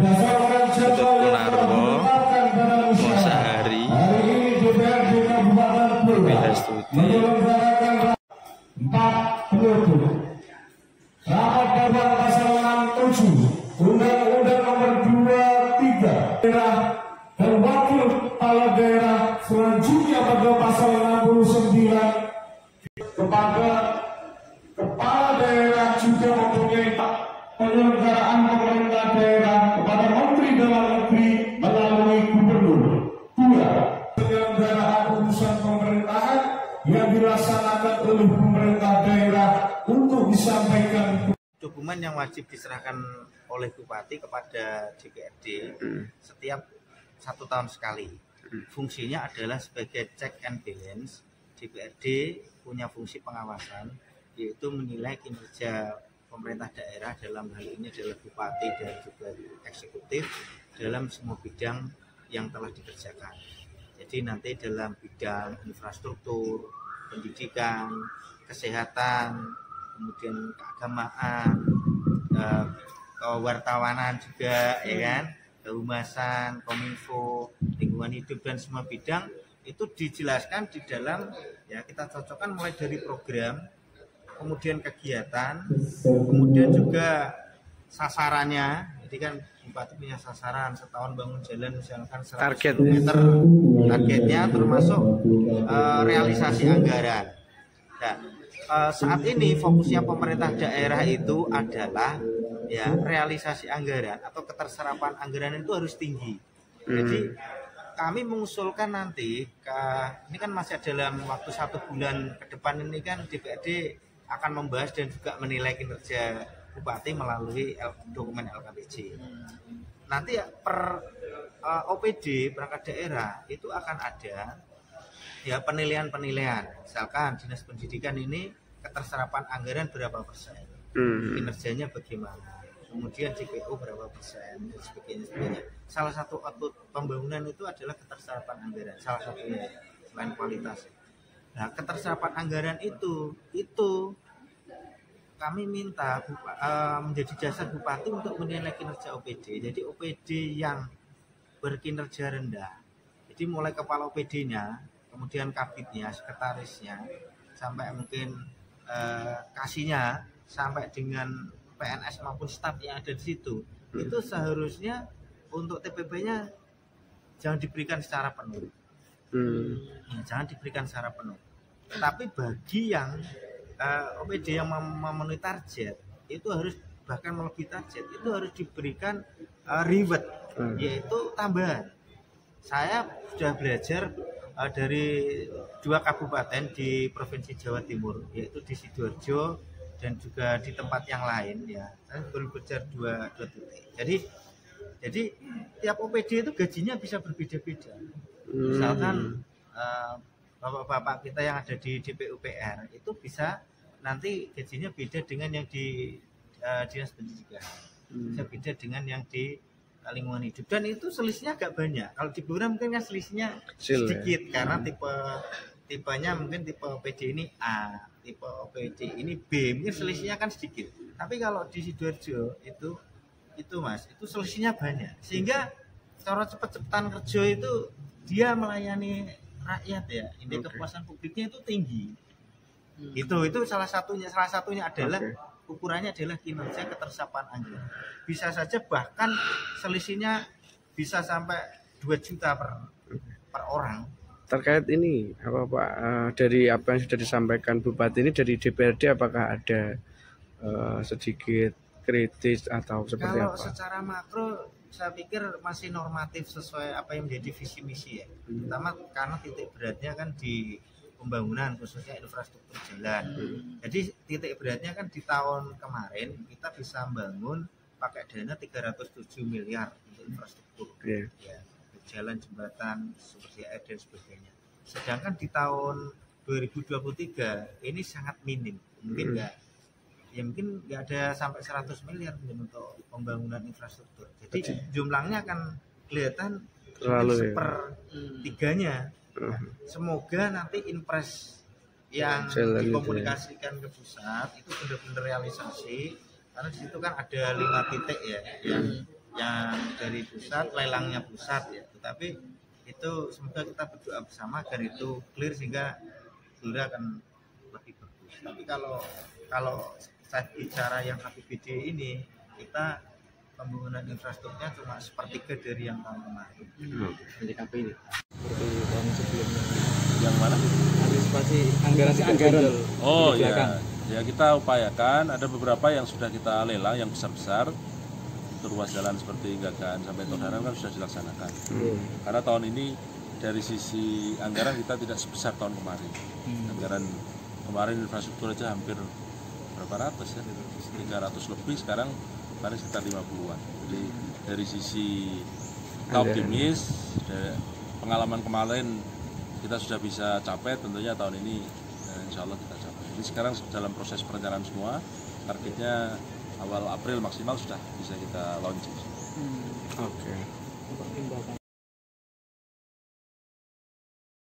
Gatot Kunarwo, Mosahari, Wihastuti. Rapat Dewan Pasal 67 Undang-Undang Nomor 23 Daerah dan Wakil Kepala Daerah selanjutnya pada Pasal 69 kepada Kepala Daerah juga mempunyai penyelenggaraan pemerintah daerah kepada Menteri Dalam Negeri melalui Gubernur. 2. Penyelenggaraan urusan pemerintahan yang dilaksanakan oleh pemerintah daerah untuk disampaikan. Dokumen yang wajib diserahkan oleh Bupati kepada DPRD setiap 1 tahun sekali. Fungsinya adalah sebagai check and balance. DPRD punya fungsi pengawasan, yaitu menilai kinerja pemerintah daerah, dalam hal ini adalah Bupati dan juga eksekutif, dalam semua bidang yang telah dikerjakan. Jadi nanti dalam bidang infrastruktur, pendidikan, kesehatan, kemudian keagamaan, kewartawanan juga, ya kan, kehumasan, kominfo, lingkungan hidup, dan semua bidang itu dijelaskan di dalam, ya kita cocokkan mulai dari program, kemudian kegiatan, kemudian juga sasarannya. Jadi kan Bupati punya sasaran setahun bangun jalan misalkan 100 km, targetnya termasuk realisasi anggaran. Nah, saat ini fokusnya pemerintah daerah itu adalah ya realisasi anggaran atau keterserapan anggaran itu harus tinggi. Jadi kami mengusulkan nanti ini kan masih dalam waktu 1 bulan ke depan ini kan DPRD akan membahas dan juga menilai kinerja Bupati melalui dokumen LKPJ. Nanti per OPD perangkat daerah itu akan ada ya penilaian-penilaian. Misalkan Dinas Pendidikan ini keterserapan anggaran berapa persen, kinerjanya bagaimana, kemudian JPO berapa persen, dan sebagainya. Salah satu output pembangunan itu adalah keterserapan anggaran, salah satunya selain kualitas. Nah, keterserapan anggaran itu kami minta menjadi jasa Bupati untuk menilai kinerja OPD. Jadi OPD yang berkinerja rendah, jadi mulai kepala OPD-nya, kemudian kabitnya, sekretarisnya, sampai mungkin kasihnya, sampai dengan PNS maupun staf yang ada di situ, itu seharusnya untuk TPP-nya jangan diberikan secara penuh. Ya, jangan diberikan secara penuh. Tapi bagi yang OPD yang memenuhi target itu harus, bahkan melebihi target, itu harus diberikan reward, yaitu tambahan. Saya sudah belajar dari 2 kabupaten di Provinsi Jawa Timur, yaitu di Sidoarjo dan juga di tempat yang lain, ya. Saya baru belajar dua titik. Jadi tiap OPD itu gajinya bisa berbeda-beda. Misalkan bapak-bapak kita yang ada di DPUPR itu bisa nanti gajinya beda dengan yang di Dinas Pendidikan, bisa beda dengan yang di lingkungan hidup, dan itu selisihnya agak banyak. Kalau di Blora mungkin kan selisihnya sedikit karena tipenya mungkin tipe OPD ini A, tipe OPD ini B, mungkin selisihnya kan sedikit. Tapi kalau di Sidoarjo itu Mas, itu selisihnya banyak, sehingga cara cepet-cepetan kerja itu dia melayani rakyat, ya, indeks kepuasan publiknya itu tinggi. Itu salah satunya adalah ukurannya adalah kinerja keterserapan anggaran. Bisa saja bahkan selisihnya bisa sampai 2 juta per orang. Terkait ini apa Pak, dari apa yang sudah disampaikan Bupati ini dari DPRD, apakah ada sedikit kritis atau seperti kalau apa? Kalau secara makro saya pikir masih normatif sesuai apa yang menjadi visi misi, ya. Pertama karena titik beratnya kan di pembangunan, khususnya infrastruktur jalan. Jadi titik beratnya kan di tahun kemarin kita bisa membangun pakai dana 307 miliar untuk infrastruktur, ya, jalan, jembatan, seperti air dan sebagainya. Sedangkan di tahun 2023 ini sangat minim, mungkin nggak ada sampai 100 miliar untuk pembangunan infrastruktur. Jadi jumlahnya akan kelihatan sepertiganya. Semoga nanti impres yang dikomunikasikan ke pusat itu benar-benar realisasi, karena di situ kan ada 5 titik, ya, yang yang dari pusat, lelangnya pusat ya. Tetapi itu semoga kita berdoa bersama agar itu clear sehingga Gelora akan lebih bagus. Tapi kalau saya bicara yang APBD ini, kita pembangunan infrastrukturnya cuma sepertiga dari yang tahun kemarin. DKP ini seperti tahun sebelumnya. Yang mana? Antisipasi anggaran. Oh ya, ya kita upayakan. Ada beberapa yang sudah kita lelang yang besar-besar. Untuk ruas jalan seperti Gagan sampai Todaran kan sudah dilaksanakan. Karena tahun ini dari sisi anggaran kita tidak sebesar tahun kemarin. Anggaran kemarin infrastruktur aja hampir berapa ratus ya, 300 lebih, sekarang paling sekitar 50-an. Jadi dari sisi kita optimis, pengalaman kemarin kita sudah bisa capai, tentunya tahun ini insya Allah kita capai. Jadi sekarang dalam proses perencanaan semua, targetnya awal April maksimal sudah bisa kita launching. Oke.